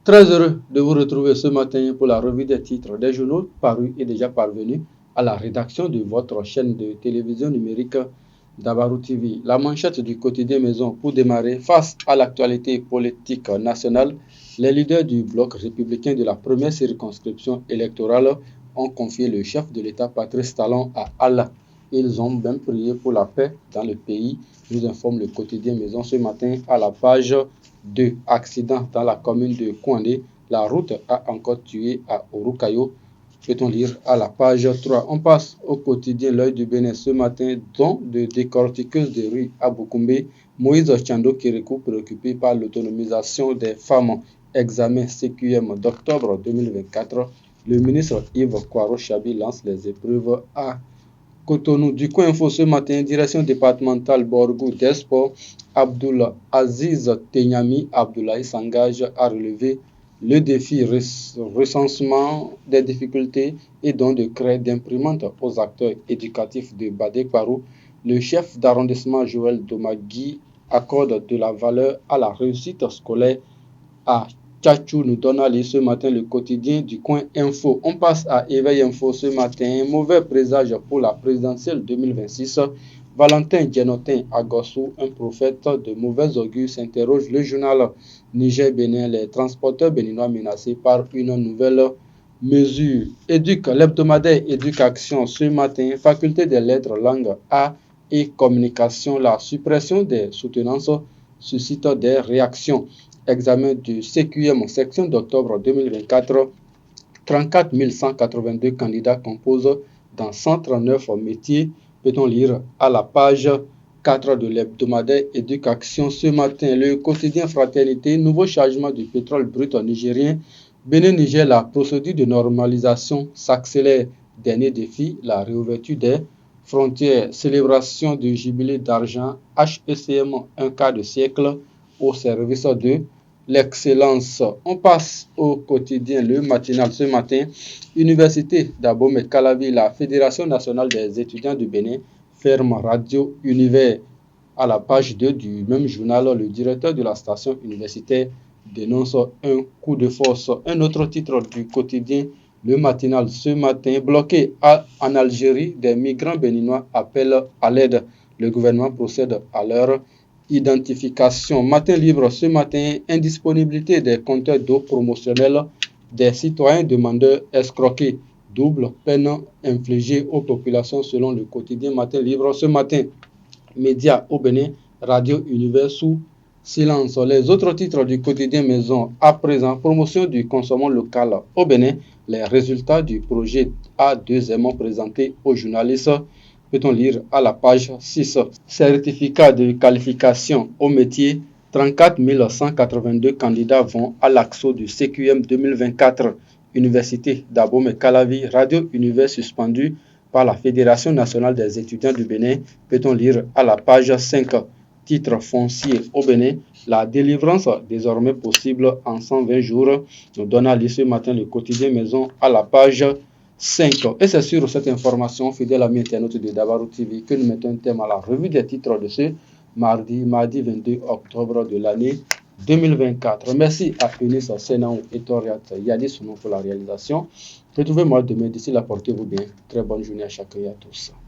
Très heureux de vous retrouver ce matin pour la revue des titres des journaux parus et déjà parvenus à la rédaction de votre chaîne de télévision numérique Dabarou TV. La manchette du quotidien Maison pour démarrer. Face à l'actualité politique nationale, les leaders du bloc républicain de la première circonscription électorale ont confié le chef de l'État Patrice Talon à Allah. Ils ont même prié pour la paix dans le pays, nous informe le quotidien Maison ce matin à la page 2. Accident dans la commune de Kouandé. La route a encore tué à Orukayo. Peut-on lire à la page 3. On passe au quotidien L'Œil du Bénin ce matin, dont de décortiqueuse de rue à Boukoumbe, Moïse Chando Kérékou, préoccupé par l'autonomisation des femmes. Examen CQM d'octobre 2024. Le ministre Yves Kwaro-Chabi lance les épreuves à Cotonou. Du coin info ce matin, direction départementale Borgou des Sports, Abdoul Aziz Tenyami Abdoulaye s'engage à relever le défi recensement des difficultés et don de craie d'imprimantes aux acteurs éducatifs de Badé-Kwarou. Le chef d'arrondissement Joël Domagui accorde de la valeur à la réussite scolaire à Tchatchou. Nous donne à lire ce matin le quotidien du coin info. On passe à Éveil Info ce matin. Mauvais présage pour la présidentielle 2026. Valentin Djenotin Agossou, un prophète de mauvais augure, s'interroge le journal Niger-Bénin. Les transporteurs béninois menacés par une nouvelle mesure. Éduc, l'hebdomadaire Éducation ce matin. Faculté des lettres, langues, arts et communication. La suppression des soutenances suscite des réactions. Examen du CQM section d'octobre 2024, 34 182 candidats composent dans 139 métiers. Peut-on lire à la page 4 de l'hebdomadaire Éducation ce matin. Le quotidien Fraternité, nouveau chargement du pétrole brut nigérien. Bénin-Niger, la procédure de normalisation s'accélère. Dernier défi, la réouverture des frontières. Célébration du jubilé d'argent. HECM, un quart de siècle au service de l'excellence. On passe au quotidien, le matinal ce matin. Université d'Abomey-Calavi, la Fédération nationale des étudiants du Bénin ferme Radio Univers. À la page 2 du même journal, le directeur de la station universitaire dénonce un coup de force. Un autre titre du quotidien, le matinal ce matin, bloqué en Algérie, des migrants béninois appellent à l'aide. Le gouvernement procède à leur identification. Matin libre ce matin, indisponibilité des compteurs d'eau promotionnels des citoyens demandeurs escroqués. Double peine infligée aux populations selon le quotidien Matin libre ce matin. Médias au Bénin, Radio Univers sous silence. Les autres titres du quotidien Maison à présent, promotion du consommant local au Bénin, les résultats du projet A2M présentés aux journalistes. Peut-on lire à la page 6. Certificat de qualification au métier, 34 182 candidats vont à l'AXO du CQM 2024. Université d'Abomey-Calavi, Radio Univers suspendu par la Fédération nationale des étudiants du Bénin. Peut-on lire à la page 5. Titre foncier au Bénin, la délivrance désormais possible en 120 jours. Nous donne à lire ce matin le quotidien Maison à la page 5. Et c'est sur cette information, fidèle ami internaute de Dabarou TV, que nous mettons un thème à la revue des titres de ce mardi 22 octobre de l'année 2024. Merci à Fénis Sénaou et Toriat Yadis pour la réalisation. Retrouvez-moi demain. D'ici là, portez-vous bien. Très bonne journée à chacun et à tous.